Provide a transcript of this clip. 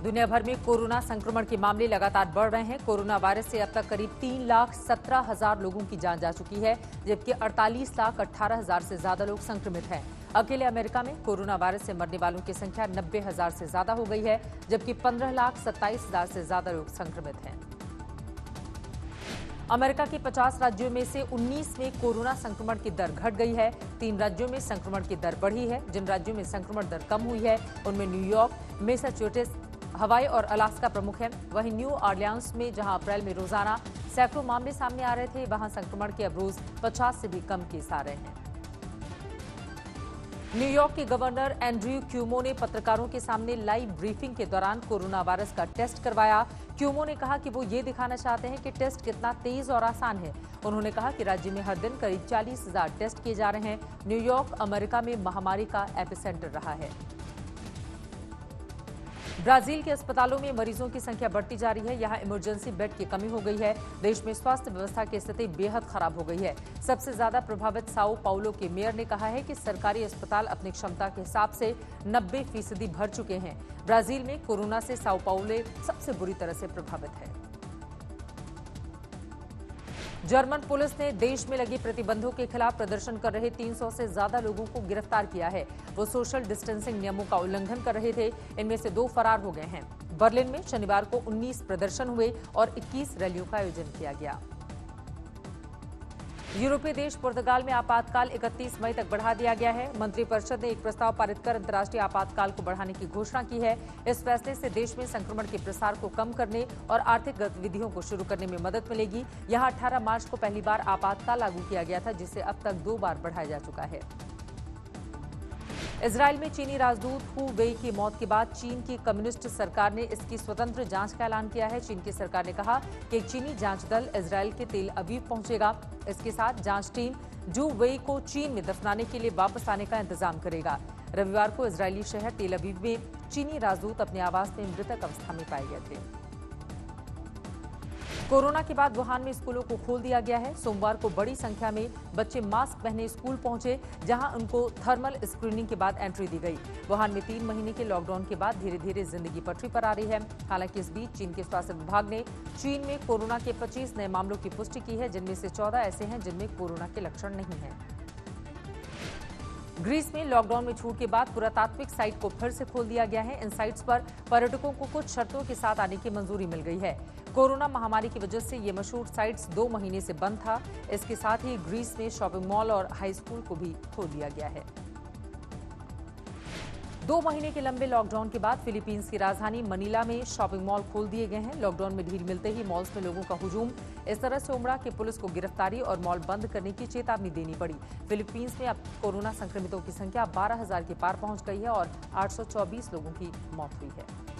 दुनिया भर में कोरोना संक्रमण के मामले लगातार बढ़ रहे हैं। कोरोना वायरस से अब तक करीब 3,17,000 लोगों की जान जा चुकी है, जबकि 48,18,000 से ज्यादा लोग संक्रमित हैं। अकेले अमेरिका में कोरोना वायरस से मरने वालों की संख्या 90,000 से ज्यादा हो गई है, जबकि 15,27,000 से ज्यादा लोग संक्रमित हैं। अमेरिका के 50 राज्यों में से 19 में कोरोना संक्रमण की दर घट गई है। 3 राज्यों में संक्रमण की दर बढ़ी है। जिन राज्यों में संक्रमण दर कम हुई है उनमें न्यूयॉर्क, मैसाचुसेट्स, हवाई और अलास्का प्रमुख हैं। वहीं न्यू ऑरलियंस में जहां अप्रैल में रोजाना सैकड़ों मामले सामने आ रहे थे, वहां संक्रमण के अब रोज 50 से भी कम केस आ रहे हैं। न्यूयॉर्क के गवर्नर एंड्रयू क्यूमो ने पत्रकारों के सामने लाइव ब्रीफिंग के दौरान कोरोना वायरस का टेस्ट करवाया। क्यूमो ने कहा कि वो ये दिखाना चाहते हैं कि टेस्ट कितना तेज और आसान है। उन्होंने कहा कि राज्य में हर दिन करीब 40,000 टेस्ट किए जा रहे हैं। न्यूयॉर्क अमेरिका में महामारी का एपिसेंटर रहा है। ब्राजील के अस्पतालों में मरीजों की संख्या बढ़ती जा रही है। यहां इमरजेंसी बेड की कमी हो गई है। देश में स्वास्थ्य व्यवस्था की स्थिति बेहद खराब हो गई है। सबसे ज्यादा प्रभावित साओ पाउलो के मेयर ने कहा है कि सरकारी अस्पताल अपनी क्षमता के हिसाब से 90% भर चुके हैं। ब्राजील में कोरोना से साओ पाउलो सबसे बुरी तरह से प्रभावित है। जर्मन पुलिस ने देश में लगे प्रतिबंधों के खिलाफ प्रदर्शन कर रहे 300 से ज्यादा लोगों को गिरफ्तार किया है। वो सोशल डिस्टेंसिंग नियमों का उल्लंघन कर रहे थे। इनमें से 2 फरार हो गए हैं। बर्लिन में शनिवार को 19 प्रदर्शन हुए और 21 रैलियों का आयोजन किया गया। यूरोपीय देश पुर्तगाल में आपातकाल 31 मई तक बढ़ा दिया गया है। मंत्रिपरिषद ने एक प्रस्ताव पारित कर अंतर्राष्ट्रीय आपातकाल को बढ़ाने की घोषणा की है। इस फैसले से देश में संक्रमण के प्रसार को कम करने और आर्थिक गतिविधियों को शुरू करने में मदद मिलेगी। यहां 18 मार्च को पहली बार आपातकाल लागू किया गया था, जिसे अब तक 2 बार बढ़ाया जा चुका है। इजरायल में चीनी राजदूत हू वेई की मौत के बाद चीन की कम्युनिस्ट सरकार ने इसकी स्वतंत्र जांच का ऐलान किया है। चीन की सरकार ने कहा कि एक चीनी जांच दल इजरायल के तेल अवीव पहुंचेगा। इसके साथ जांच टीम जू वेई को चीन में दफनाने के लिए वापस आने का इंतजाम करेगा। रविवार को इजरायली शहर तेल अवीव में चीनी राजदूत अपने आवास में मृतक अवस्था में पाए गए थे। कोरोना के बाद वुहान में स्कूलों को खोल दिया गया है। सोमवार को बड़ी संख्या में बच्चे मास्क पहने स्कूल पहुंचे, जहां उनको थर्मल स्क्रीनिंग के बाद एंट्री दी गई। वुहान में 3 महीने के लॉकडाउन के बाद धीरे धीरे जिंदगी पटरी पर आ रही है। हालांकि इस बीच चीन के स्वास्थ्य विभाग ने चीन में कोरोना के 25 नए मामलों की पुष्टि की है, जिनमें से 14 ऐसे हैं जिनमें कोरोना के लक्षण नहीं हैं। ग्रीस में लॉकडाउन में छूट के बाद पुरातात्विक साइट को फिर से खोल दिया गया है। इन साइट्स पर पर्यटकों को कुछ शर्तों के साथ आने की मंजूरी मिल गई है। कोरोना महामारी की वजह से ये मशहूर साइट्स 2 महीने से बंद था। इसके साथ ही ग्रीस में शॉपिंग मॉल और हाई स्कूल को भी खोल दिया गया है। 2 महीने के लंबे लॉकडाउन के बाद फिलीपींस की राजधानी मनीला में शॉपिंग मॉल खोल दिए गए हैं। लॉकडाउन में ढील मिलते ही मॉल्स में लोगों का हुजूम इस तरह से उमड़ा कि पुलिस को गिरफ्तारी और मॉल बंद करने की चेतावनी देनी पड़ी। फिलीपींस में अब कोरोना संक्रमितों की संख्या 12,000 के पार पहुंच गई है और 824 लोगों की मौत हुई है।